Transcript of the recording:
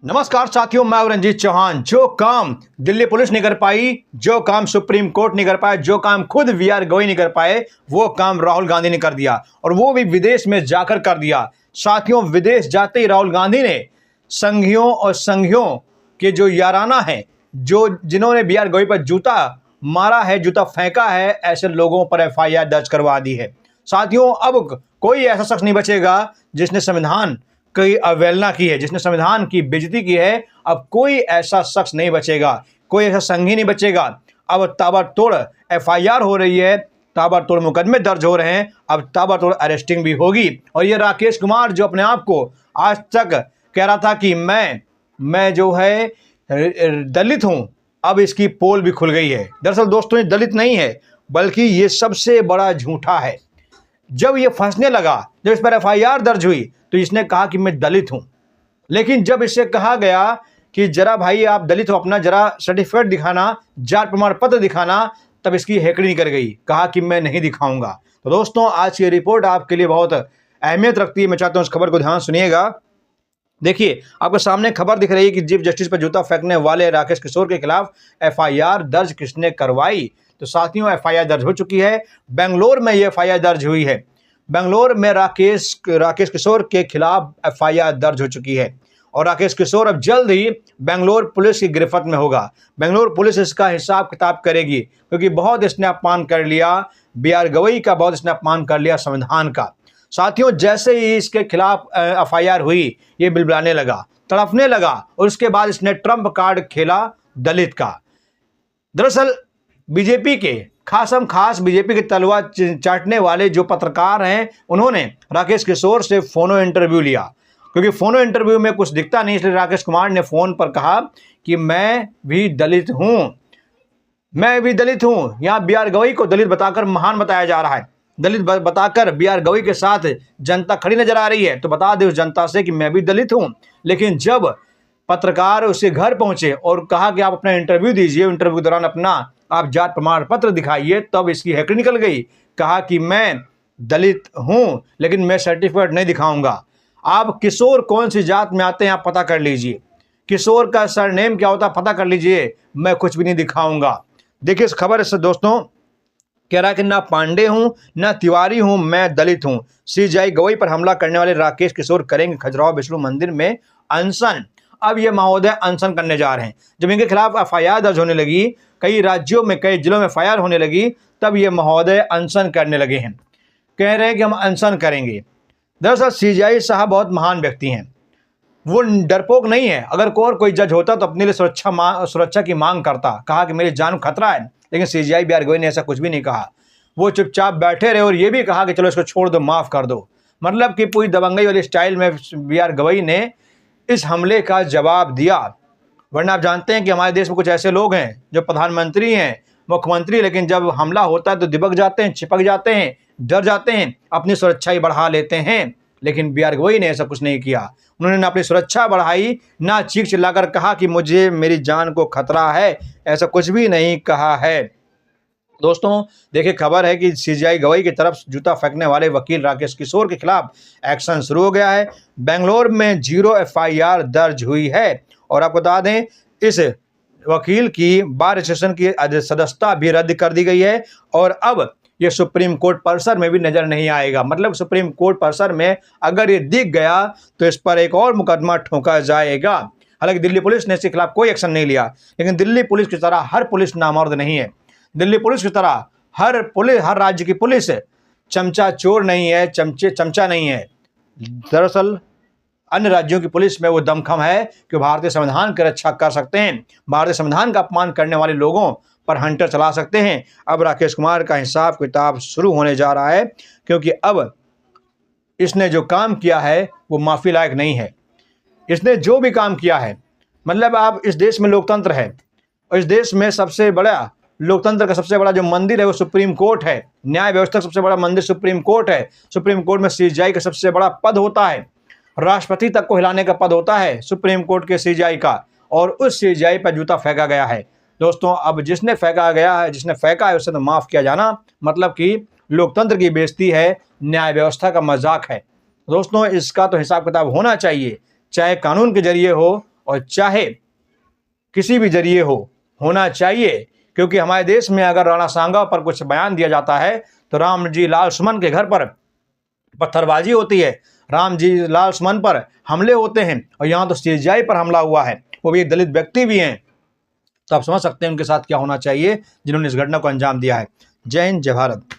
नमस्कार साथियों, मैं रंजीत चौहान। जो काम दिल्ली पुलिस नहीं कर पाई, जो काम सुप्रीम कोर्ट नहीं कर पाया, जो काम खुद वी.आर. गवई नहीं कर पाए, वो काम राहुल गांधी ने कर दिया, और वो भी विदेश में जाकर कर दिया। साथियों, विदेश जाते ही राहुल गांधी ने संघियों और संघियों के जो याराना है, जिन्होंने वी.आर. गवई पर जूता मारा है, जूता फेंका है, ऐसे लोगों पर एफ.आई.आर. दर्ज करवा दी है। साथियों, अब कोई ऐसा शख्स नहीं बचेगा जिसने संविधान की अवहेलना की है, जिसने संविधान की बेइज्जती की है। अब कोई ऐसा शख्स नहीं बचेगा, कोई ऐसा संघी नहीं बचेगा। अब ताबड़तोड़ एफआईआर हो रही है, ताबड़तोड़ मुकदमे दर्ज हो रहे हैं, अब ताबड़तोड़ अरेस्टिंग भी होगी। और ये राकेश कुमार जो अपने आप को आज तक कह रहा था कि मैं जो है दलित हूं, अब इसकी पोल भी खुल गई है। दरअसल दोस्तों, ये दलित नहीं है, बल्कि ये सबसे बड़ा झूठा है। जब ये फंसने लगा, जब इस पर एफआईआर दर्ज हुई, तो इसने कहा कि मैं दलित हूं। लेकिन जब इससे कहा गया कि जरा भाई आप दलित हो, अपना जरा सर्टिफिकेट दिखाना, जात प्रमाण पत्र दिखाना, तब इसकी हेकड़ी निकल गई, कहा कि मैं नहीं दिखाऊंगा। तो दोस्तों, आज की रिपोर्ट आपके लिए बहुत अहमियत रखती है। मैं चाहता हूं इस खबर को ध्यान सुनिएगा। देखिए, आपके सामने खबर दिख रही है कि चीफ जस्टिस पर जूता फेंकने वाले राकेश किशोर के खिलाफ एफआईआर दर्ज किसने करवाई। तो साथियों, एफआईआर दर्ज हो चुकी है। बेंगलोर में ये एफआईआर दर्ज हुई है। बेंगलोर में राकेश किशोर के खिलाफ एफआईआर दर्ज हो चुकी है, और राकेश किशोर अब जल्द ही बेंगलोर पुलिस की गिरफ्त में होगा। बेंगलोर पुलिस इसका हिसाब किताब करेगी, क्योंकि बहुत इसने अपमान कर लिया वी.आर. गवई का, बहुत इसने अपमान कर लिया संविधान का। साथियों, जैसे ही इसके खिलाफ एफआईआर हुई, ये बिलबिलाने लगा, तड़पने लगा, और उसके बाद इसने ट्रंप कार्ड खेला दलित का। दरअसल बीजेपी के खास बीजेपी के तलवा चाटने वाले जो पत्रकार हैं, उन्होंने राकेश किशोर से फोनो इंटरव्यू लिया, क्योंकि फोनो इंटरव्यू में कुछ दिखता नहीं, इसलिए राकेश कुमार ने फोन पर कहा कि मैं भी दलित हूं, मैं भी दलित हूं। यहां वी.आर. गवई को दलित बताकर महान बताया जा रहा है, दलित बताकर वी.आर. गवई के साथ जनता खड़ी नजर आ रही है। तो बता दे उस जनता से कि मैं भी दलित हूं। लेकिन जब पत्रकार उसके घर पहुंचे और कहा कि आप अपना इंटरव्यू दीजिए, इंटरव्यू के दौरान अपना आप जात प्रमाण पत्र दिखाइए, तब इसकी हेकड़ी निकल गई। कहा कि मैं दलित हूं, लेकिन मैं सर्टिफिकेट नहीं दिखाऊंगा। आप किशोर कौन सी जात में आते हैं आप पता कर लीजिए, किशोर का सरनेम क्या होता है पता कर लीजिए, मैं कुछ भी नहीं दिखाऊंगा। देखिए इस खबर से दोस्तों, कह रहा है कि ना पांडे हूं ना तिवारी हूं, मैं दलित हूं। सीजेआई गवई पर हमला करने वाले राकेश किशोर करेंगे खजुराहो विष्णु मंदिर में अनशन। अब ये महोदय अनशन करने जा रहे हैं। जब इनके खिलाफ एफआईआर दर्ज होने लगी, कई राज्यों में कई जिलों में एफआईआर होने लगी, तब ये महोदय अनशन करने लगे हैं, कह रहे हैं कि हम अनशन करेंगे। दरअसल सीजेआई साहब बहुत महान व्यक्ति हैं, वो डरपोक नहीं है। अगर कोई जज होता तो अपने लिए सुरक्षा की मांग करता, कहा कि मेरी जान खतरा है। लेकिन सीजेआई वी.आर. गवई ने ऐसा कुछ भी नहीं कहा, वो चुपचाप बैठे रहे, और ये भी कहा कि चलो इसको छोड़ दो, माफ कर दो। मतलब कि पूरी दबंगई वाली स्टाइल में वी.आर. गवई ने इस हमले का जवाब दिया। वरना आप जानते हैं कि हमारे देश में कुछ ऐसे लोग हैं जो प्रधानमंत्री हैं, मुख्यमंत्री, लेकिन जब हमला होता है तो दिबक जाते हैं, छिपक जाते हैं, डर जाते हैं, अपनी सुरक्षा ही बढ़ा लेते हैं। लेकिन वी.आर. गवई ने ऐसा कुछ नहीं किया। उन्होंने ना अपनी सुरक्षा बढ़ाई, ना चीख चिल्लाकर कहा कि मुझे मेरी जान को खतरा है, ऐसा कुछ भी नहीं कहा है। दोस्तों देखिए, खबर है कि सीजेआई गवई की तरफ जूता फेंकने वाले वकील राकेश किशोर के खिलाफ एक्शन शुरू हो गया है। बेंगलोर में 0 एफआईआर दर्ज हुई है, और आपको बता दें इस वकील की बार एसोसिएशन की सदस्यता भी रद्द कर दी गई है, और अब ये सुप्रीम कोर्ट परिसर में भी नजर नहीं आएगा। मतलब सुप्रीम कोर्ट परिसर में अगर ये दिख गया तो इस पर एक और मुकदमा ठोका जाएगा। हालांकि दिल्ली पुलिस ने इसके खिलाफ कोई एक्शन नहीं लिया, लेकिन दिल्ली पुलिस की तरह हर पुलिस नामर्द नहीं है। दिल्ली पुलिस की तरह हर राज्य की पुलिस चमचा चोर नहीं है, चमचा नहीं है। दरअसल अन्य राज्यों की पुलिस में वो दमखम है कि भारतीय संविधान की रक्षा कर सकते हैं, भारतीय संविधान का अपमान करने वाले लोगों पर हंटर चला सकते हैं। अब राकेश कुमार का हिसाब किताब शुरू होने जा रहा है, क्योंकि अब इसने जो काम किया है वो माफी लायक नहीं है। इसने जो भी काम किया है, मतलब आप इस देश में लोकतंत्र है, और इस देश में सबसे बड़ा लोकतंत्र का सबसे बड़ा जो मंदिर है वो सुप्रीम कोर्ट है। न्याय व्यवस्था का सबसे बड़ा मंदिर सुप्रीम कोर्ट है। सुप्रीम कोर्ट में सीजेआई का सबसे बड़ा पद होता है, राष्ट्रपति तक को हिलाने का पद होता है सुप्रीम कोर्ट के सीजेआई का, और उस सीजेआई पर जूता फेंका गया है। दोस्तों, अब जिसने फेंका है उसे तो माफ किया जाना, मतलब कि लोकतंत्र की बेइज्जती है, न्याय व्यवस्था का मजाक है। दोस्तों, इसका तो हिसाब किताब होना चाहिए, चाहे कानून के जरिए हो और चाहे किसी भी जरिए होना चाहिए, क्योंकि हमारे देश में अगर राणा सांगा पर कुछ बयान दिया जाता है तो राम जी लाल सुमन के घर पर पत्थरबाजी होती है, राम जी लाल सुमन पर हमले होते हैं, और यहाँ तो सीजेआई पर हमला हुआ है, वो भी एक दलित व्यक्ति भी हैं। तो आप समझ सकते हैं उनके साथ क्या होना चाहिए जिन्होंने इस घटना को अंजाम दिया है। जय हिंद, जय भारत।